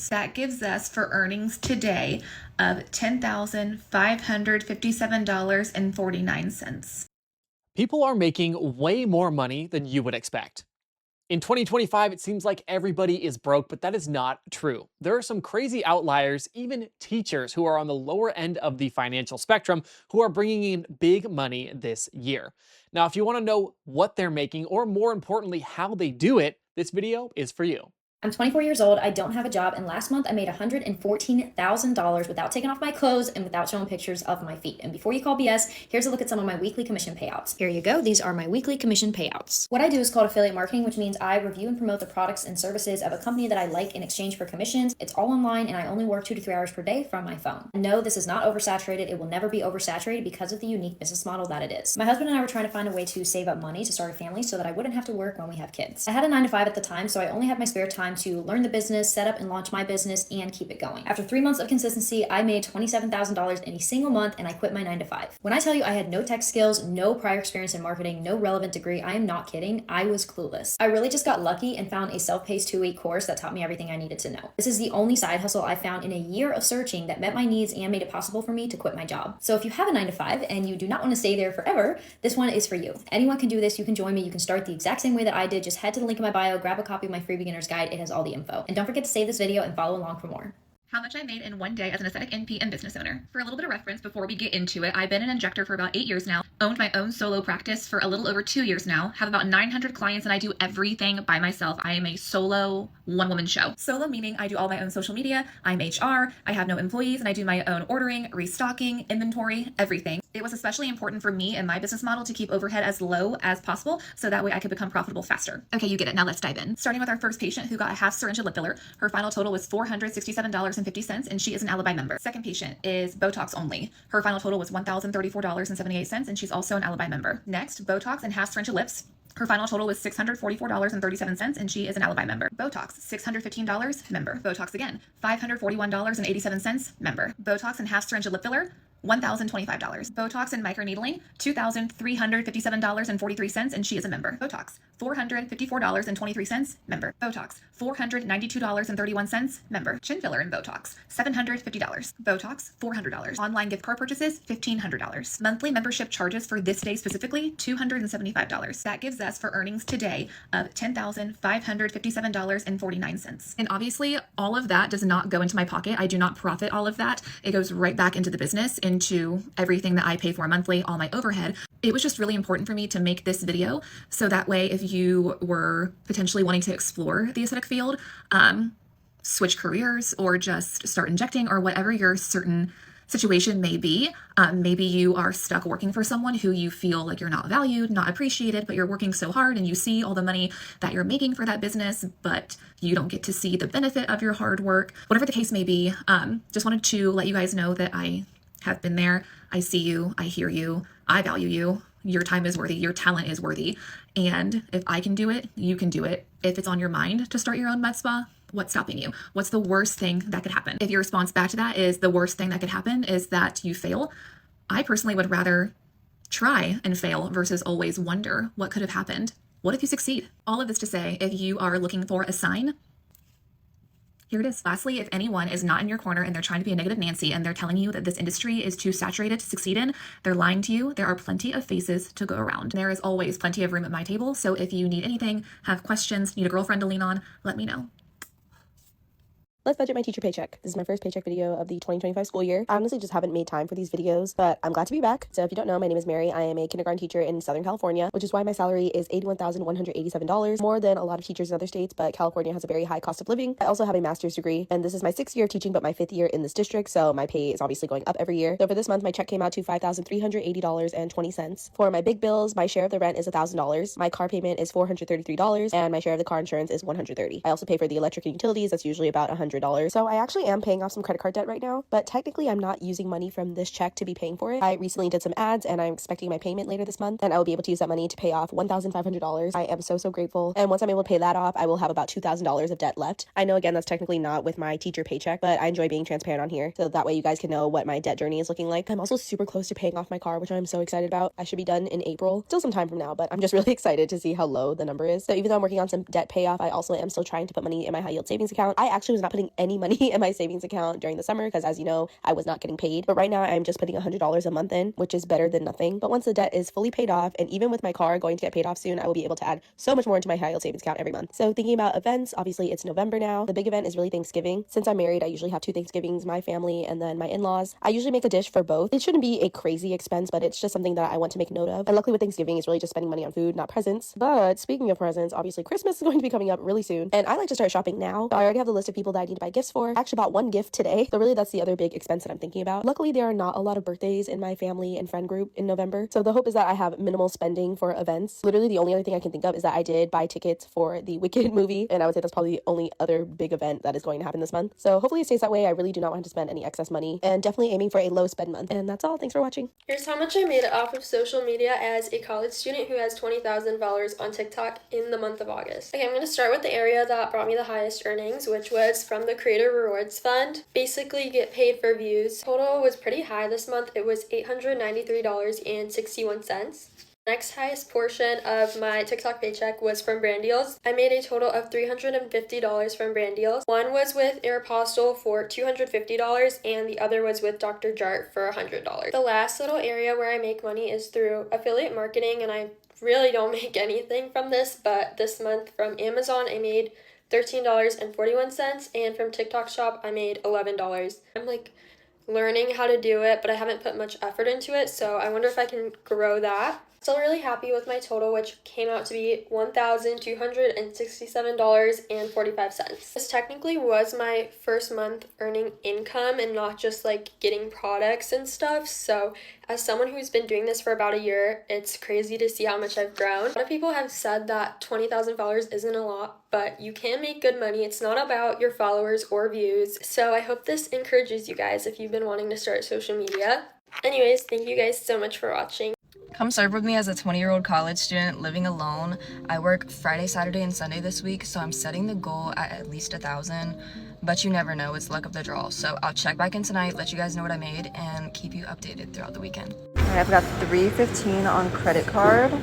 That gives us for earnings today of $10,557.49. People are making way more money than you would expect. In 2025, it seems like everybody is broke, but that is not true. There are some crazy outliers, even teachers who are on the lower end of the financial spectrum, who are bringing in big money this year. Now, if you want to know what they're making, or more importantly, how they do it, this video is for you. I'm 24 years old, I don't have a job, and last month I made $114,000 without taking off my clothes and without showing pictures of my feet. And before you call BS, here's a look at some of my weekly commission payouts. Here you go, these are my weekly commission payouts. What I do is called affiliate marketing, which means I review and promote the products and services of a company that I like in exchange for commissions. It's all online, and I only work 2 to 3 hours per day from my phone. No, this is not oversaturated. It will never be oversaturated because of the unique business model that it is. My husband and I were trying to find a way to save up money to start a family so that I wouldn't have to work when we have kids. I had a 9 to 5 at the time, so I only had my spare time to learn the business, set up and launch my business, and keep it going. After 3 months of consistency, I made $27,000 in a single month, and I quit my 9 to 5. When I tell you I had no tech skills, no prior experience in marketing, no relevant degree, I am not kidding. I was clueless. I really just got lucky and found a self-paced 2-week course that taught me everything I needed to know. This is the only side hustle I found in a year of searching that met my needs and made it possible for me to quit my job. So if you have a 9 to 5 and you do not want to stay there forever, this one is for you. Anyone can do this. You can join me. You can start the exact same way that I did. Just head to the link in my bio, grab a copy of my free beginner's guide. It has all the info. And don't forget to save this video and follow along for more. How much I made in one day as an aesthetic NP and business owner. For a little bit of reference before we get into it, I've been an injector for about 8 years now, owned my own solo practice for a little over 2 years now, have about 900 clients, and I do everything by myself. I am a solo one-woman show. Solo meaning I do all my own social media, I'm HR, I have no employees, and I do my own ordering, restocking, inventory, everything. It was especially important for me and my business model to keep overhead as low as possible so that way I could become profitable faster. Okay, you get it. Now let's dive in. Starting with our first patient who got a half syringe of lip filler. Her final total was $467.50, and she is an Alibi member. Second patient is Botox only. Her final total was $1,034.78, and she's also an Alibi member. Next, Botox and half syringe of lips. Her final total was $644.37, and she is an Alibi member. Botox, $615, member. Botox again, $541.87, member. Botox and half syringe of lip filler, $1,025. Botox and microneedling, $2,357.43, and she is a member. Botox, $454.23, member. Botox, $492.31, member. Chin filler and Botox, $750. Botox, $400. Online gift card purchases, $1,500. Monthly membership charges for this day specifically, $275. That gives us for earnings today of $10,557.49. And obviously, all of that does not go into my pocket. I do not profit all of that. It goes right back into the business, into everything that I pay for monthly, all my overhead. It was just really important for me to make this video so that way if you were potentially wanting to explore the aesthetic field, switch careers, or just start injecting, or whatever your certain situation may be. Maybe you are stuck working for someone who you feel like you're not valued, not appreciated, but you're working so hard and you see all the money that you're making for that business, but you don't get to see the benefit of your hard work. Whatever the case may be, just wanted to let you guys know that I have been there. I see you, I hear you, I value you. Your time is worthy, your talent is worthy. And if I can do it, you can do it. If it's on your mind to start your own med spa, what's stopping you? What's the worst thing that could happen? If your response back to that is the worst thing that could happen is that you fail, I personally would rather try and fail versus always wonder what could have happened. What if you succeed? All of this to say, if you are looking for a sign, here it is. Lastly, if anyone is not in your corner and they're trying to be a negative Nancy and they're telling you that this industry is too saturated to succeed in, they're lying to you. There are plenty of faces to go around. There is always plenty of room at my table. So if you need anything, have questions, need a girlfriend to lean on, let me know. Let's budget my teacher paycheck. This is my first paycheck video of the 2025 school year. I honestly just haven't made time for these videos, but I'm glad to be back. So if you don't know, my name is Mary. I am a kindergarten teacher in Southern California, which is why my salary is $81,187, more than a lot of teachers in other states, but California has a very high cost of living. I also have a master's degree, and this is my 6th year of teaching, but my 5th year in this district, so my pay is obviously going up every year. So for this month, my check came out to $5,380.20. For my big bills, my share of the rent is $1,000, my car payment is $433, and my share of the car insurance is $130. I also pay for the electric and utilities. That's usually about $100. So I actually am paying off some credit card debt right now, but technically I'm not using money from this check to be paying for it. I recently did some ads and I'm expecting my payment later this month, and I will be able to use that money to pay off $1,500. I am so grateful. And once I'm able to pay that off, I will have about $2,000 of debt left. I know, again, that's technically not with my teacher paycheck, but I enjoy being transparent on here so that way you guys can know what my debt journey is looking like. I'm also super close to paying off my car, which I'm so excited about. I should be done in April. Still some time from now, but I'm just really excited to see how low the number is. So even though I'm working on some debt payoff, I also am still trying to put money in my high yield savings account. I actually was not putting putting any money in my savings account during the summer because, as you know, I was not getting paid. But right now I'm just putting $100 a month in, which is better than nothing. But once the debt is fully paid off, and even with my car going to get paid off soon, I will be able to add so much more into my high yield savings account every month. So thinking about events, obviously it's November now. The big event is really Thanksgiving. Since I'm married, I usually have 2 Thanksgivings, my family and then my in-laws. I usually make a dish for both. It shouldn't be a crazy expense, but it's just something that I want to make note of. And luckily with Thanksgiving, it's really just spending money on food, not presents. But speaking of presents, obviously Christmas is going to be coming up really soon, and I like to start shopping now. So I already have the list of people that I need to buy gifts for. I actually bought 1 gift today, so really that's the other big expense that I'm thinking about. Luckily, there are not a lot of birthdays in my family and friend group in November, so the hope is that I have minimal spending for events. Literally the only other thing I can think of is that I did buy tickets for the Wicked movie, and I would say that's probably the only other big event that is going to happen this month. So hopefully it stays that way. I really do not want to spend any excess money, and definitely aiming for a low spend month. And that's all. Thanks for watching. Here's how much I made off of social media as a college student who has 20,000 followers on TikTok in the month of August. Okay, I'm going to start with the area that brought me the highest earnings, which was from the Creator Rewards Fund. Basically, you get paid for views. Total was pretty high this month. It was $893.61. Next highest portion of my TikTok paycheck was from brand deals. I made a total of $350 from brand deals. One was with Aeropostale for $250 and the other was with Dr. Jart for $100. The last little area where I make money is through affiliate marketing, and I really don't make anything from this, but this month from Amazon I made $13.41, and from TikTok Shop I made $11. I'm like learning how to do it, but I haven't put much effort into it, so I wonder if I can grow that. Still really happy with my total, which came out to be $1,267.45. This technically was my first month earning income and not just like getting products and stuff. So as someone who's been doing this for about a year, it's crazy to see how much I've grown. A lot of people have said that 20,000 followers isn't a lot, but you can make good money. It's not about your followers or views. So I hope this encourages you guys if you've been wanting to start social media. Anyways, thank you guys so much for watching. Come serve with me as a 20-year-old college student living alone. I work Friday, Saturday, and Sunday this week, so I'm setting the goal at least 1,000, but you never know, it's luck of the draw. So I'll check back in tonight, let you guys know what I made, and keep you updated throughout the weekend. Alright, I've got $315 on credit card.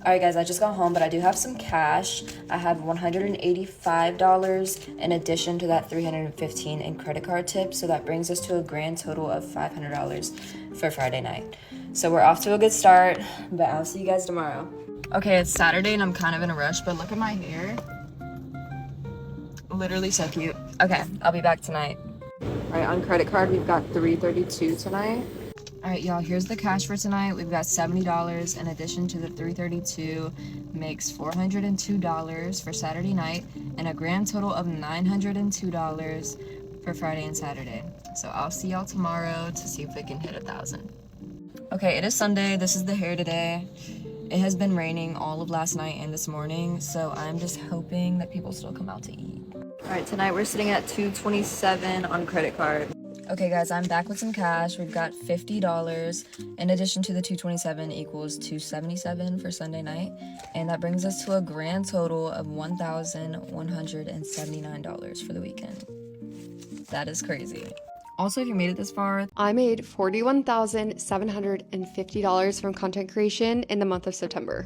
Alright guys, I just got home, but I do have some cash. I have $185 in addition to that $315 in credit card tips, so that brings us to a grand total of $500 for Friday night. So we're off to a good start, but I'll see you guys tomorrow. Okay, it's Saturday and I'm kind of in a rush, but look at my hair. Literally so cute. Okay, I'll be back tonight. Alright, on credit card, we've got $332 tonight. Alright, y'all, here's the cash for tonight. We've got $70 in addition to the $332, makes $402 for Saturday night, and a grand total of $902 for Friday and Saturday. So I'll see y'all tomorrow to see if we can hit 1,000. Okay, it is Sunday. This is the hair today. It has been raining all of last night and this morning, so I'm just hoping that people still come out to eat. Alright, tonight we're sitting at $227 on credit card. Okay guys, I'm back with some cash. We've got $50 in addition to the $227 equals $277 for Sunday night, and that brings us to a grand total of $1,179 for the weekend. That is crazy. Also, if you made it this far, I made $41,750 from content creation in the month of September.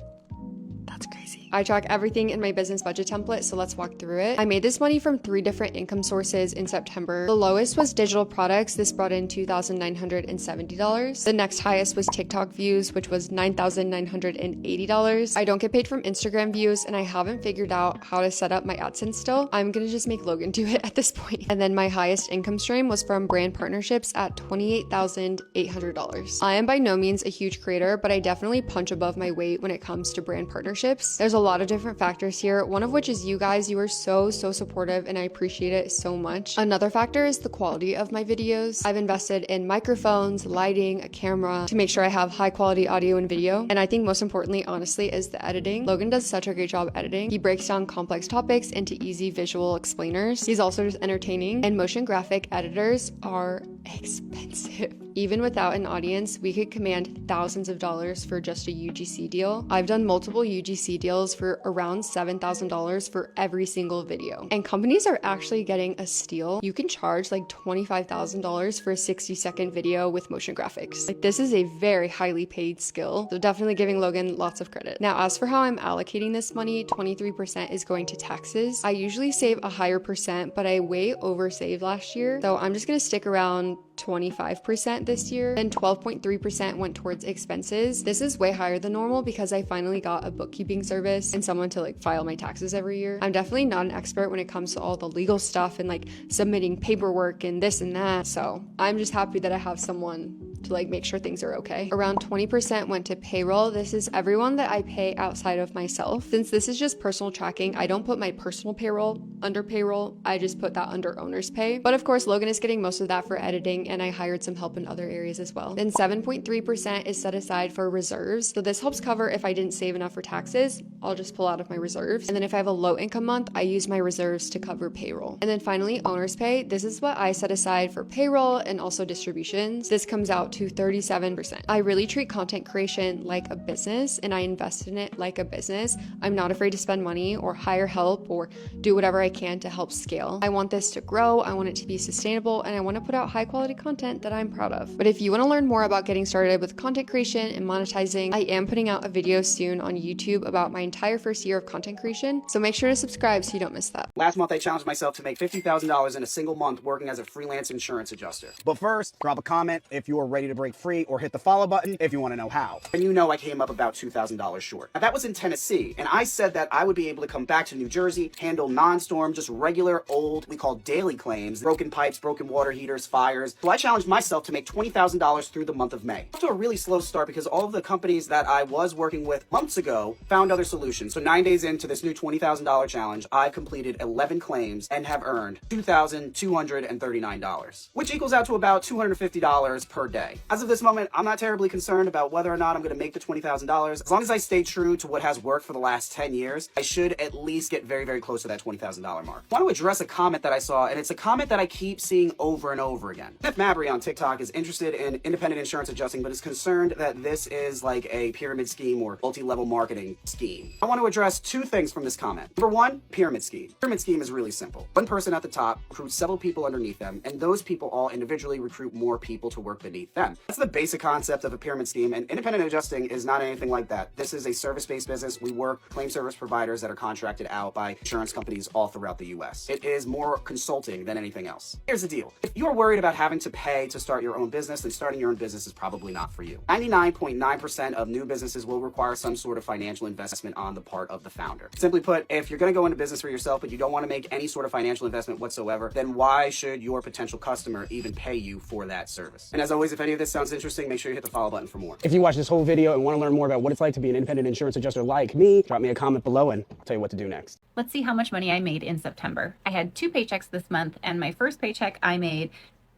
That's crazy. I track everything in my business budget template, so let's walk through it. I made this money from 3 different income sources in September. The lowest was digital products. This brought in $2,970. The next highest was TikTok views, which was $9,980. I don't get paid from Instagram views, and I haven't figured out how to set up my AdSense still. I'm gonna just make Logan do it at this point. And then my highest income stream was from brand partnerships at $28,800. I am by no means a huge creator, but I definitely punch above my weight when it comes to brand partnerships. There's a lot of different factors here, one of which is you guys. You are so supportive and I appreciate it so much. Another factor is the quality of my videos. I've invested in microphones, lighting, a camera to make sure I have high quality audio and video, and I think most importantly, honestly, is the editing. Logan does such a great job editing. He breaks down complex topics into easy visual explainers. He's also just entertaining, and motion graphic editors are expensive. Even without an audience, we could command thousands of dollars for just a UGC deal. I've done multiple UGC deals for around $7,000 for every single video. And companies are actually getting a steal. You can charge like $25,000 for a 60-second video with motion graphics. Like, this is a very highly paid skill. So definitely giving Logan lots of credit. Now, as for how I'm allocating this money, 23% is going to taxes. I usually save a higher percent, but I way over saved last year. So I'm just gonna stick around 25% this year. Then 12.3% went towards expenses. This is way higher than normal because I finally got a bookkeeping service and someone to like file my taxes every year. I'm definitely not an expert when it comes to all the legal stuff and like submitting paperwork and this and that. So I'm just happy that I have someone to like make sure things are okay. Around 20% went to payroll. This is everyone that I pay outside of myself. Since this is just personal tracking, I don't put my personal payroll under payroll. I just put that under owner's pay. But of course, Logan is getting most of that for editing, and I hired some help in other areas as well. Then 7.3% is set aside for reserves. So this helps cover if I didn't save enough for taxes, I'll just pull out of my reserves. And then if I have a low income month, I use my reserves to cover payroll. And then finally, owner's pay. This is what I set aside for payroll and also distributions. This comes out to 37%. I really treat content creation like a business, and I invest in it like a business. I'm not afraid to spend money or hire help or do whatever I can to help scale. I want this to grow, I want it to be sustainable, and I want to put out high quality content that I'm proud of. But if you want to learn more about getting started with content creation and monetizing, I am putting out a video soon on YouTube about my entire first year of content creation, so make sure to subscribe so you don't miss that. Last month, I challenged myself to make $50,000 in a single month working as a freelance insurance adjuster. But first, drop a comment if you are ready to break free, or hit the follow button if you want to know how. And you know I came up about $2,000 short. Now, that was in Tennessee, and I said that I would be able to come back to New Jersey, handle non-storm, just regular old, we call daily claims, broken pipes, broken water heaters, fires. So I challenged myself to make $20,000 through the month of May. Off to a really slow start because all of the companies that I was working with months ago found other solutions. So 9 days into this new $20,000 challenge, I completed 11 claims and have earned $2,239, which equals out to about $250 per day. As of this moment, I'm not terribly concerned about whether or not I'm going to make the $20,000. As long as I stay true to what has worked for the last 10 years, I should at least get very, very close to that $20,000 mark. I want to address a comment that I saw, and it's a comment that I keep seeing over and over again. Steph Mabry on TikTok is interested in independent insurance adjusting, but is concerned that this is like a pyramid scheme or multi-level marketing scheme. I want to address two things from this comment. Number one, pyramid scheme. Pyramid scheme is really simple. One person at the top recruits several people underneath them, and those people all individually recruit more people to work beneath them. That's the basic concept of a pyramid scheme, and independent adjusting is not anything like that. This is a service-based business. We work claim service providers that are contracted out by insurance companies all throughout the US. It is more consulting than anything else. Here's the deal. If you're worried about having to pay to start your own business, then starting your own business is probably not for you. 99.9% of new businesses will require some sort of financial investment on the part of the founder. Simply put, if you're going to go into business for yourself, but you don't want to make any sort of financial investment whatsoever, then why should your potential customer even pay you for that service? And as always, if any of this sounds interesting, make sure you hit the follow button for more. If you watch this whole video and want to learn more about what it's like to be an independent insurance adjuster like me, drop me a comment below and I'll tell you what to do next. Let's see how much money I made in September. I had 2 paychecks this month, and my first paycheck I made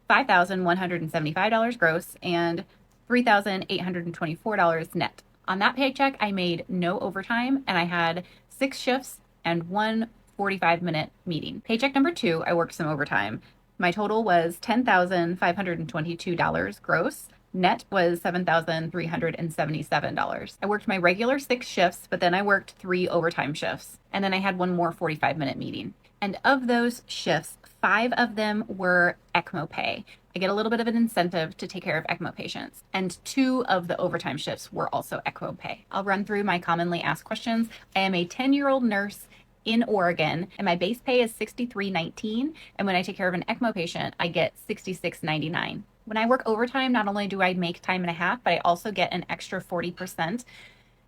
$5,175 gross and $3,824 net. On that paycheck, I made no overtime, and I had 6 shifts and 1 45-minute meeting. Paycheck number 2, I worked some overtime. My total was $10,522 gross. Net was $7,377. I worked my regular 6 shifts, but then I worked 3 overtime shifts. And then I had 1 more 45-minute meeting. And of those shifts, 5 of them were ECMO pay. I get a little bit of an incentive to take care of ECMO patients. And 2 of the overtime shifts were also ECMO pay. I'll run through my commonly asked questions. I am a 10-year-old nurse in Oregon, and my base pay is $63.19. And when I take care of an ECMO patient, I get $66.99. When I work overtime, not only do I make time and a half, but I also get an extra 40%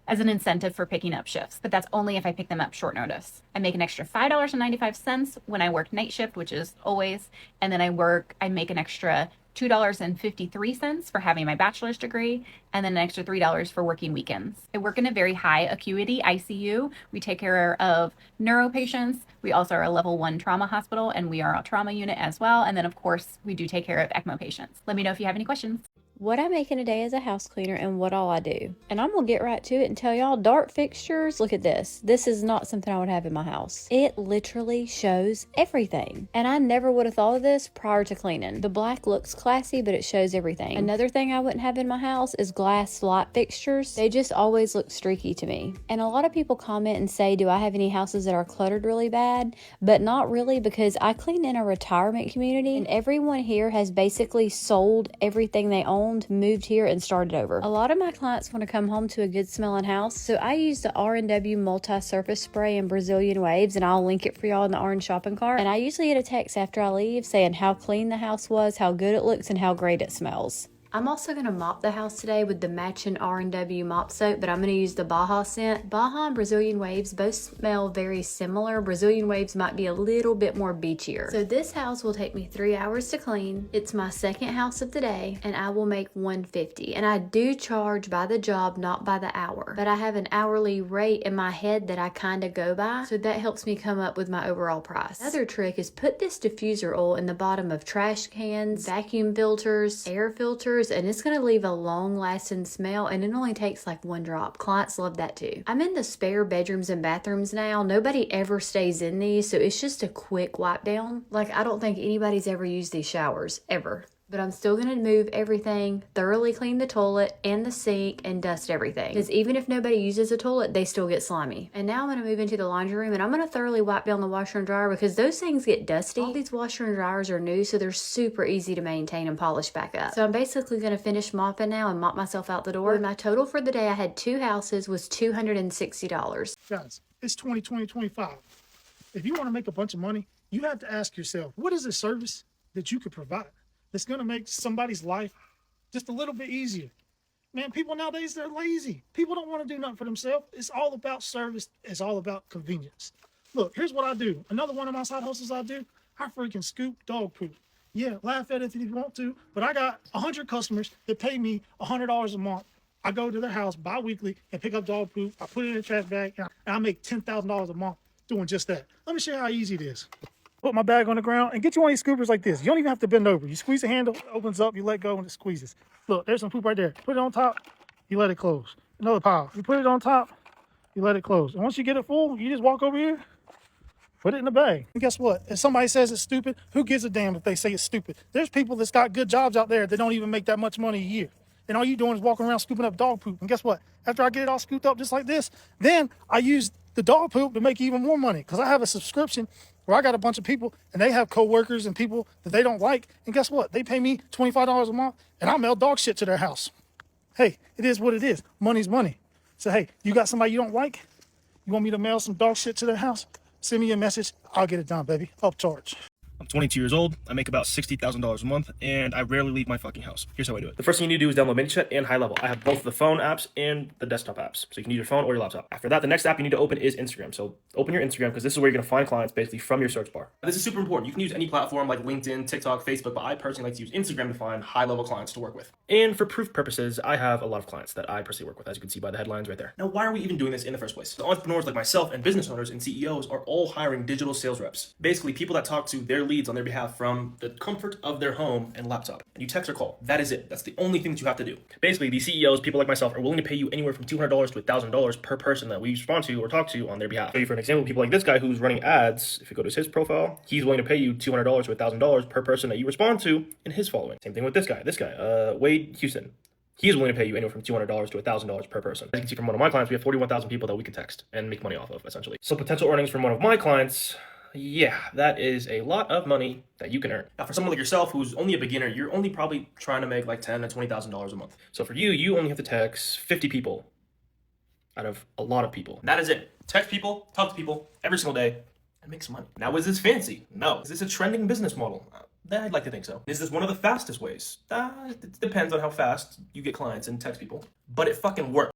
as an incentive for picking up shifts. But that's only if I pick them up short notice. I make an extra $5.95 when I work night shift, which is always, and then I make an extra $2.53 for having my bachelor's degree, and then an extra $3 for working weekends. I work in a very high acuity ICU. We take care of neuro patients. We also are a level 1 trauma hospital, and we are a trauma unit as well. And then of course, we do take care of ECMO patients. Let me know if you have any questions. what I make in a day as a house cleaner and what all I do. And I'm gonna get right to it and tell y'all, dark fixtures, look at this. This is not something I would have in my house. It literally shows everything. And I never would have thought of this prior to cleaning. The black looks classy, but it shows everything. Another thing I wouldn't have in my house is glass light fixtures. They just always look streaky to me. And a lot of people comment and say, do I have any houses that are cluttered really bad? But not really, because I clean in a retirement community and everyone here has basically sold everything they owned, moved here, and started over. A lot of my clients want to come home to a good smelling house, so I use the R&W multi-surface spray in Brazilian Waves, and I'll link it for y'all in the orange shopping cart. And I usually get a text after I leave saying how clean the house was, how good it looks, and how great it smells. I'm also going to mop the house today with the matching R&W mop soap, but I'm going to use the Baja scent. Baja and Brazilian Waves both smell very similar. Brazilian Waves might be a little bit more beachier. So this house will take me 3 hours to clean. It's my second house of the day, and I will make $150. And I do charge by the job, not by the hour. But I have an hourly rate in my head that I kind of go by, so that helps me come up with my overall price. Another trick is put this diffuser oil in the bottom of trash cans, vacuum filters, air filters, and it's going to leave a long lasting smell, and it only takes like 1 drop. Clients love that too. I'm in the spare bedrooms and bathrooms now. Nobody ever stays in these, so it's just a quick wipe down. Like, I don't think anybody's ever used these showers ever. But I'm still going to move everything, thoroughly clean the toilet and the sink, and dust everything. Because even if nobody uses a toilet, they still get slimy. And now I'm going to move into the laundry room, and I'm going to thoroughly wipe down the washer and dryer, because those things get dusty. All these washer and dryers are new, so they're super easy to maintain and polish back up. So I'm basically going to finish mopping now and mop myself out the door. My total for the day, I had 2 houses, was $260. Guys, it's 2025. If you want to make a bunch of money, you have to ask yourself, what is a service that you could provide that's going to make somebody's life just a little bit easier? Man, people nowadays, they're lazy. People don't want to do nothing for themselves. It's all about service. It's all about convenience. Look, here's what I do. Another one of my side hustles I do, I freaking scoop dog poop. Yeah, laugh at it if you want to, but I got 100 customers that pay me $100 a month. I go to their house bi-weekly and pick up dog poop. I put it in a trash bag, and I make $10,000 a month doing just that. Let me show you how easy it is. Put my bag on the ground and get you one of these scoopers like this. You don't even have to bend over. You squeeze the handle, it opens up, you let go, and it squeezes. Look, there's some poop right there. Put it on top, you let it close. Another pile. You put it on top, you let it close. And once you get it full, you just walk over here, put it in the bag. And guess what? If somebody says it's stupid, who gives a damn if they say it's stupid? There's people that's got good jobs out there that don't even make that much money a year. And all you doing is walking around scooping up dog poop. And guess what? After I get it all scooped up just like this, then I use the dog poop to make even more money, because I have a subscription where I got a bunch of people and they have coworkers and people that they don't like. And guess what? They pay me $25 a month and I mail dog shit to their house. Hey, it is what it is. Money's money. So, hey, you got somebody you don't like? You want me to mail some dog shit to their house? Send me a message. I'll get it done, baby. Upcharge. I'm 22 years old, I make about $60,000 a month, and I rarely leave my fucking house. Here's how I do it. The first thing you need to do is download ManyChat and High Level. I have both the phone apps and the desktop apps, so you can use your phone or your laptop. After that, the next app you need to open is Instagram. So open your Instagram, because this is where you're gonna find clients basically from your search bar. This is super important. You can use any platform like LinkedIn, TikTok, Facebook, but I personally like to use Instagram to find high-level clients to work with. And for proof purposes, I have a lot of clients that I personally work with, as you can see by the headlines right there. Now, why are we even doing this in the first place? The entrepreneurs like myself and business owners and CEOs are all hiring digital sales reps. Basically, people that talk to their leads on their behalf from the comfort of their home and laptop. And you text or call. That is it. That's the only thing that you have to do. Basically, these CEOs, people like myself, are willing to pay you anywhere from $200 to $1,000 per person that we respond to or talk to on their behalf. So for an example, people like this guy who's running ads, if you go to his profile, he's willing to pay you $200 to $1,000 per person that you respond to in his following. Same thing with this guy, Wade Houston. He's willing to pay you anywhere from $200 to $1,000 per person. As you can see from one of my clients, we have 41,000 people that we can text and make money off of, essentially. So potential earnings from one of my clients, yeah, that is a lot of money that you can earn. Now, for someone like yourself who's only a beginner, you're only probably trying to make like $10,000 to $20,000 a month. So for you, you only have to text 50 people out of a lot of people. That is it. Text people, talk to people every single day, and make some money. Now, is this fancy? No. Is this a trending business model? I'd like to think so. Is this one of the fastest ways? It depends on how fast you get clients and text people, but it fucking works.